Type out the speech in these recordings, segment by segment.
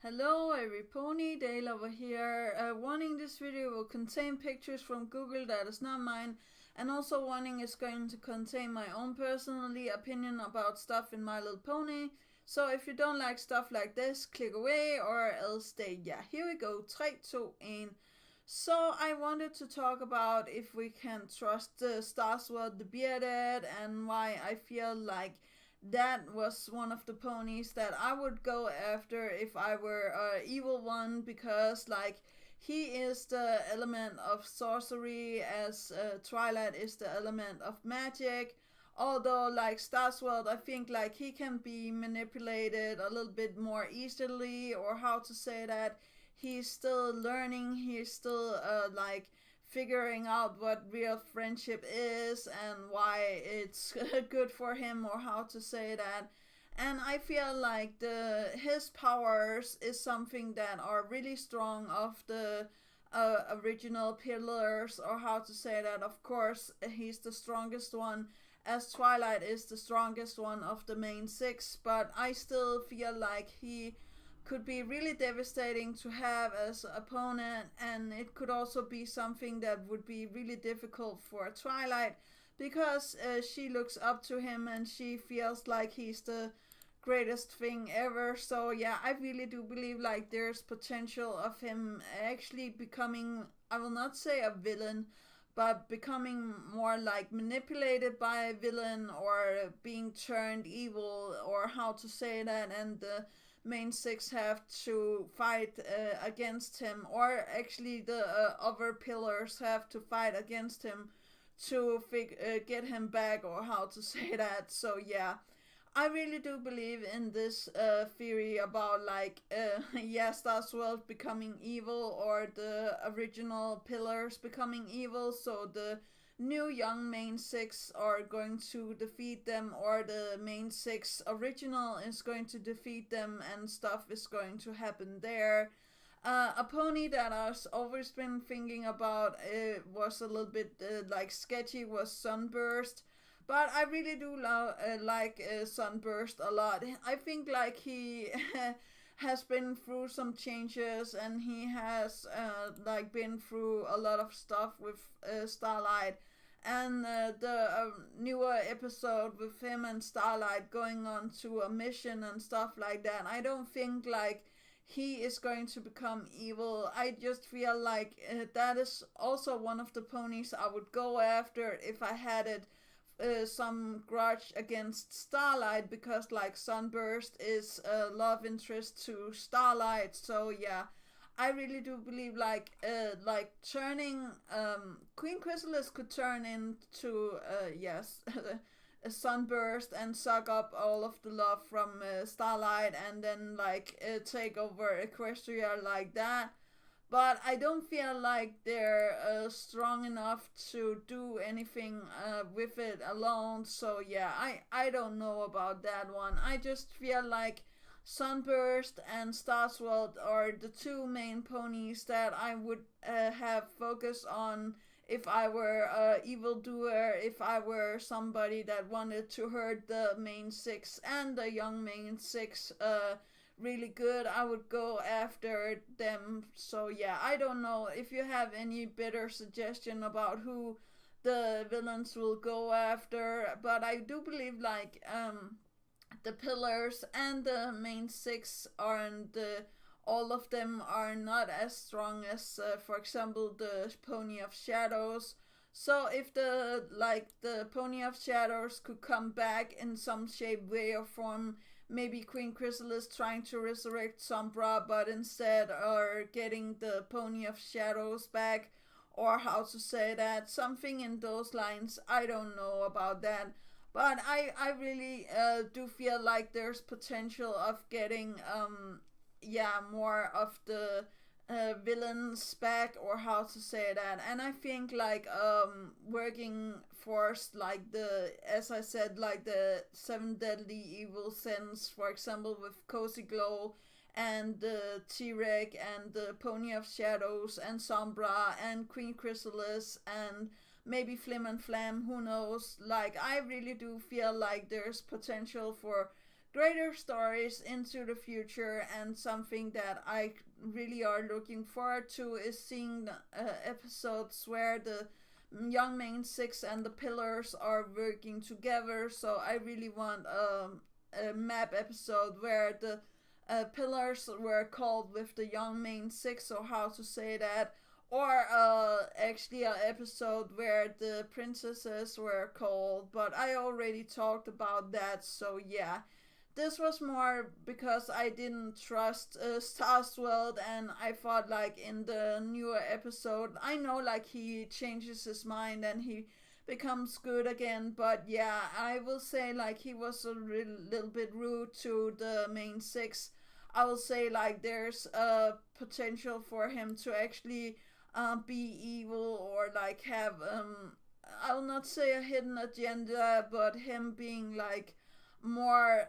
Hello, every pony, Dale over here. Warning, this video will contain pictures from Google that is not mine, and also warning is going to contain my own personally opinion about stuff in My Little Pony. So if you don't like stuff like this, click away or else stay. Yeah, here we go. 3, 2, 1. So I wanted to talk about if we can trust the Starswirl the Bearded and why I feel like that was one of the ponies that I would go after if I were a evil one, because like he is the element of sorcery as Twilight is the element of magic. Although like Starswirl, I think like he can be manipulated a little bit more easily, or how to say that, he's still learning, he's still like figuring out what real friendship is and why it's good for him, or how to say that. And I feel like the his powers is something that are really strong of the original pillars, or how to say that. Of course he's the strongest one, as Twilight is the strongest one of the main six, but I still feel like he could be really devastating to have as an opponent, and it could also be something that would be really difficult for Twilight, because she looks up to him and she feels like he's the greatest thing ever. So yeah, I really do believe like there's potential of him actually becoming, I will not say a villain, but becoming more like manipulated by a villain, or being turned evil, or how to say that, and the main six have to fight against him, or actually the other pillars have to fight against him to get him back, or how to say that. So yeah, I really do believe in this theory about like yeah, Starswirl becoming evil, or the original pillars becoming evil, so the new young main six are going to defeat them, or the main six original is going to defeat them, and stuff is going to happen there. A pony that I've always been thinking about was a little bit like sketchy was Sunburst, but I really do like Sunburst a lot. I think like he has been through some changes, and he has like been through a lot of stuff with Starlight, and the newer episode with him and Starlight going on to a mission and stuff like that. I don't think like he is going to become evil. I just feel like that is also one of the ponies I would go after if I had it some grudge against Starlight, because like Sunburst is a love interest to Starlight. So yeah, I really do believe like turning Queen Chrysalis could turn into yes a Sunburst and suck up all of the love from Starlight, and then like take over Equestria like that. But I don't feel like they're strong enough to do anything with it alone. So yeah, I don't know about that one. I just feel like Sunburst and Starswirl are the two main ponies that I would have focus on if I were a evildoer, if I were somebody that wanted to hurt the main six and the young main six really good, I would go after them. So yeah, I don't know if you have any better suggestion about who the villains will go after, but I do believe like the pillars and the main six aren't all of them are not as strong as for example the pony of shadows. So if the pony of shadows could come back in some shape, way, or form, maybe Queen Chrysalis trying to resurrect Sombra, but instead are getting the pony of shadows back, or how to say that, something in those lines. I don't know about that, but I really do feel like there's potential of getting yeah, more of the villains back, or how to say that. And I think like working force, like the, as I said, like the seven deadly evil sins, for example with Cozy Glow and the T-Rex and the Pony of Shadows and Sombra and Queen Chrysalis and maybe Flim and Flam, who knows. Like I really do feel like there's potential for greater stories into the future, and something that I really are looking forward to is seeing episodes where the young main six and the pillars are working together. So I really want a map episode where the pillars were called with the young main six, or how to say that, or actually an episode where the princesses were called, but I already talked about that, so yeah. This was more because I didn't trust Starswirl, and I thought like in the newer episode, I know like he changes his mind and he becomes good again, but yeah, I will say like he was a little bit rude to the main six. I will say like there's a potential for him to actually be evil, or like have I'll not say a hidden agenda, but him being like more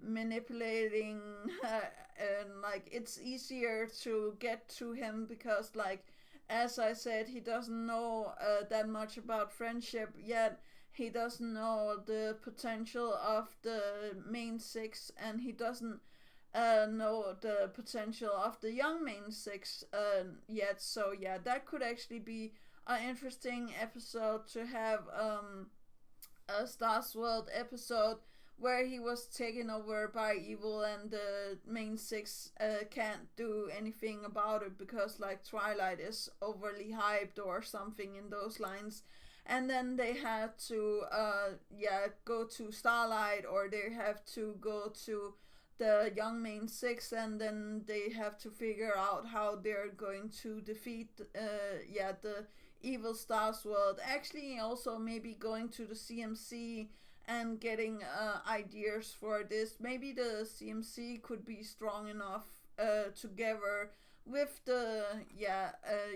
manipulating and like it's easier to get to him because like as I said, he doesn't know that much about friendship yet. He doesn't know the potential of the main six, and he doesn't know the potential of the young main six yet. So yeah, that could actually be an interesting episode to have a Starswirl episode where he was taken over by evil, and the main six can't do anything about it because like Twilight is overly hyped or something in those lines. And then they have to go to Starlight, or they have to go to the young main six, and then they have to figure out how they're going to defeat the evil Starswirl. Actually also maybe going to the CMC and getting ideas for this. Maybe the CMC could be strong enough together with the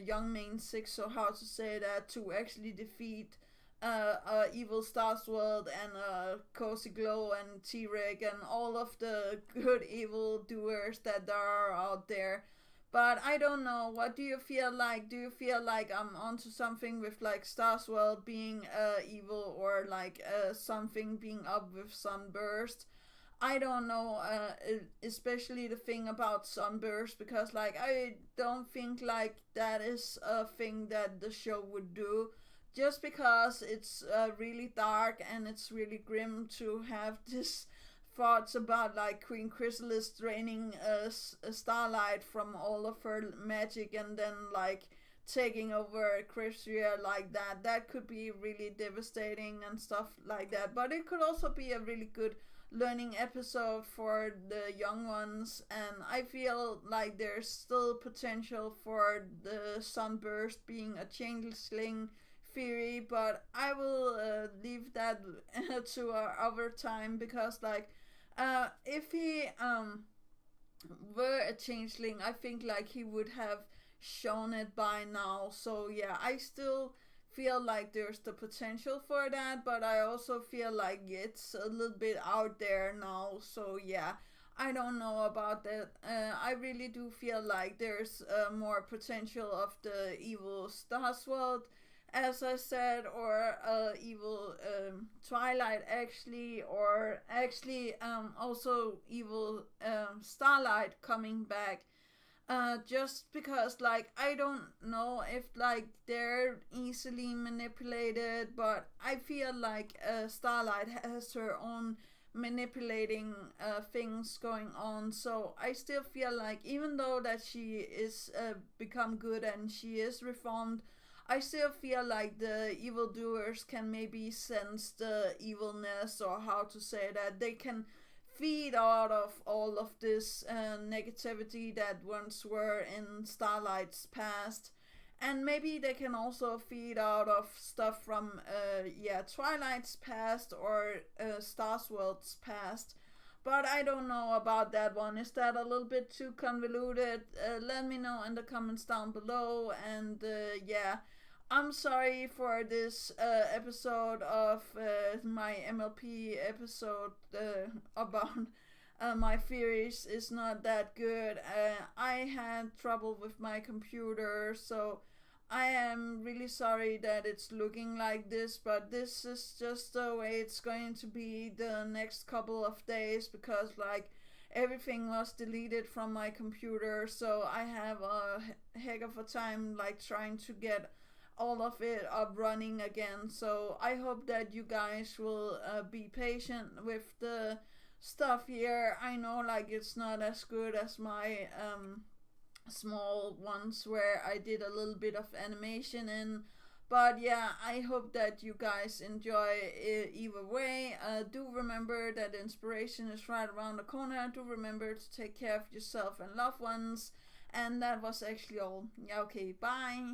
young main six, or how to say that, to actually defeat evil Starswirl and Cozy Glow and T-Reg and all of the good evil doers that there are out there. But I don't know. What do you feel like? Do you feel like I'm onto something with like Starswirl being evil, or like something being up with Sunburst? I don't know, especially the thing about Sunburst, because like I don't think like that is a thing that the show would do, just because it's really dark and it's really grim to have this thoughts about like Queen Chrysalis draining Starlight from all of her magic, and then like taking over Chrysalia like that. That could be really devastating and stuff like that. But it could also be a really good learning episode for the young ones, and I feel like there's still potential for the Sunburst being a changeling theory, but I will leave that to our time, because like if he were a changeling, I think like he would have shown it by now. So yeah, I still feel like there's the potential for that, but I also feel like it's a little bit out there now. So yeah, I don't know about that. I really do feel like there's more potential of the evil Starswirl, as I said, or evil Twilight actually, or actually also evil Starlight coming back. Just because like I don't know if like they're easily manipulated, but I feel like Starlight has her own manipulating things going on. So I still feel like even though that she is become good and she is reformed, I still feel like the evildoers can maybe sense the evilness, or how to say that, they can feed out of all of this negativity that once were in Starlight's past. And maybe they can also feed out of stuff from Twilight's past, or Starswirl's past. But I don't know about that one. Is that a little bit too convoluted? Let me know in the comments down below. And I'm sorry for this episode of my MLP episode about my theories is not that good. I had trouble with my computer, so I am really sorry that it's looking like this, but this is just the way it's going to be the next couple of days, because like everything was deleted from my computer, so I have a heck of a time like trying to get all of it up running again. So I hope that you guys will be patient with the stuff here. I know like it's not as good as my small ones where I did a little bit of animation in. But yeah, I hope that you guys enjoy it either way. Do remember that inspiration is right around the corner. Do remember to take care of yourself and loved ones. And that was actually all. Yeah, okay, bye.